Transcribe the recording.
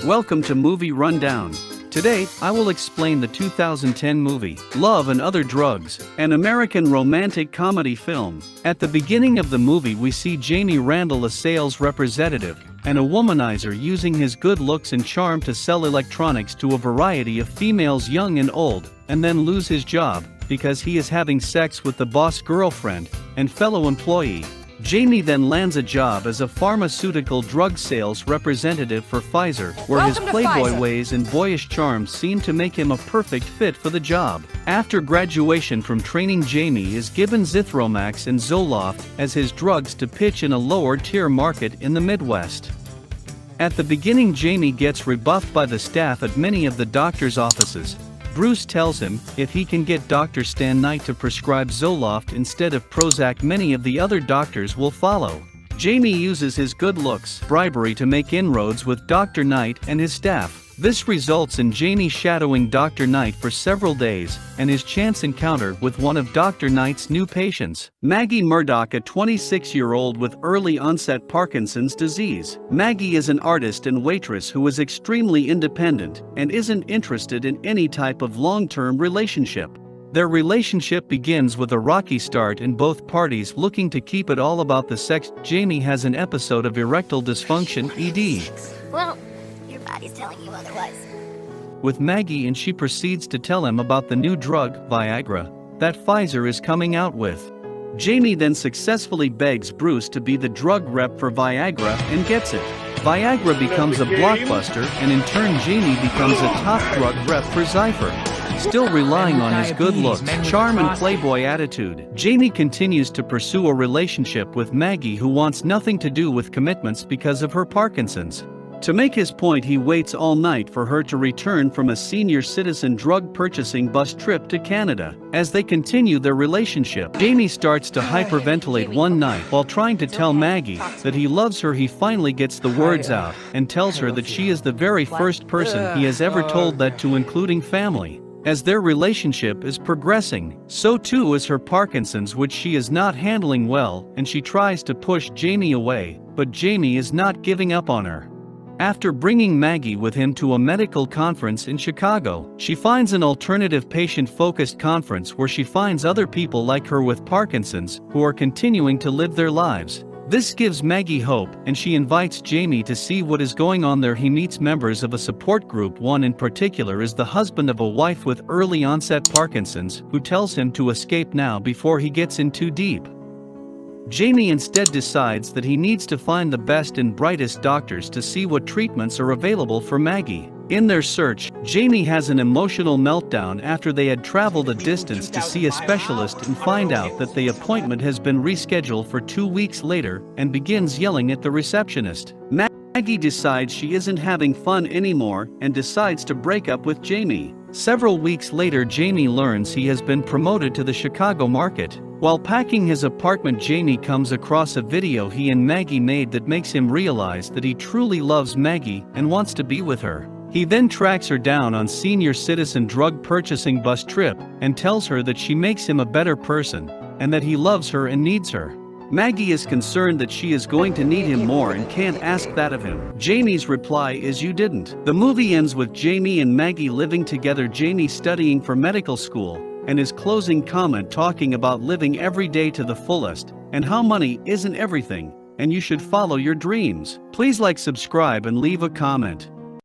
Welcome to Movie Rundown. Today, I will explain the 2010 movie, Love and Other Drugs, an American romantic comedy film. At the beginning of the movie we see Jamie Randall, a sales representative, and a womanizer using his good looks and charm to sell electronics to a variety of females young and old, and then lose his job, because he is having sex with the boss girlfriend and fellow employee. Jamie then lands a job as a pharmaceutical drug sales representative for Pfizer, where his playboy ways and boyish charms seem to make him a perfect fit for the job. After graduation from training, Jamie is given Zithromax and Zoloft as his drugs to pitch in a lower-tier market in the Midwest. At the beginning, Jamie gets rebuffed by the staff at many of the doctor's offices. Bruce tells him if he can get Dr. Stan Knight to prescribe Zoloft instead of Prozac, many of the other doctors will follow. Jamie uses his good looks, bribery to make inroads with Dr. Knight and his staff. This results in Jamie shadowing Dr. Knight for several days, and his chance encounter with one of Dr. Knight's new patients, Maggie Murdoch, a 26-year-old with early onset Parkinson's disease. Maggie is an artist and waitress who is extremely independent and isn't interested in any type of long-term relationship. Their relationship begins with a rocky start and both parties looking to keep it all about the sex. Jamie has an episode of erectile dysfunction, ED. Well, your body's telling you otherwise. With Maggie, and she proceeds to tell him about the new drug, Viagra, that Pfizer is coming out with. Jamie then successfully begs Bruce to be the drug rep for Viagra and gets it. Viagra becomes a blockbuster, and in turn Jamie becomes a top drug rep for Zypher. Still relying on his good looks, charm and playboy attitude, Jamie continues to pursue a relationship with Maggie, who wants nothing to do with commitments because of her Parkinson's. To make his point, he waits all night for her to return from a senior citizen drug purchasing bus trip to Canada. As they continue their relationship, Jamie starts to hyperventilate one night while trying to tell Maggie that he loves her. He finally gets the words out and tells her that she is the very first person he has ever told that to, including family. As their relationship is progressing, so too is her Parkinson's, which she is not handling well, and she tries to push Jamie away, but Jamie is not giving up on her. After bringing Maggie with him to a medical conference in Chicago, she finds an alternative patient-focused conference where she finds other people like her with Parkinson's who are continuing to live their lives. This gives Maggie hope, and she invites Jamie to see what is going on there. He meets members of a support group. One in particular is the husband of a wife with early onset Parkinson's, who tells him to escape now before he gets in too deep. Jamie instead decides that he needs to find the best and brightest doctors to see what treatments are available for Maggie. In their search, Jamie has an emotional meltdown after they had traveled a distance to see a specialist and find out that the appointment has been rescheduled for 2 weeks later, and begins yelling at the receptionist. Maggie decides she isn't having fun anymore and decides to break up with Jamie. Several weeks later, Jamie learns he has been promoted to the Chicago market. While packing his apartment, Jamie comes across a video he and Maggie made that makes him realize that he truly loves Maggie and wants to be with her. He then tracks her down on senior citizen drug purchasing bus trip and tells her that she makes him a better person and that he loves her and needs her. Maggie is concerned that she is going to need him more and can't ask that of him. Jamie's reply is, "You didn't." The movie ends with Jamie and Maggie living together, Jamie studying for medical school, and his closing comment talking about living every day to the fullest, and how money isn't everything, and you should follow your dreams. Please like, subscribe, and leave a comment.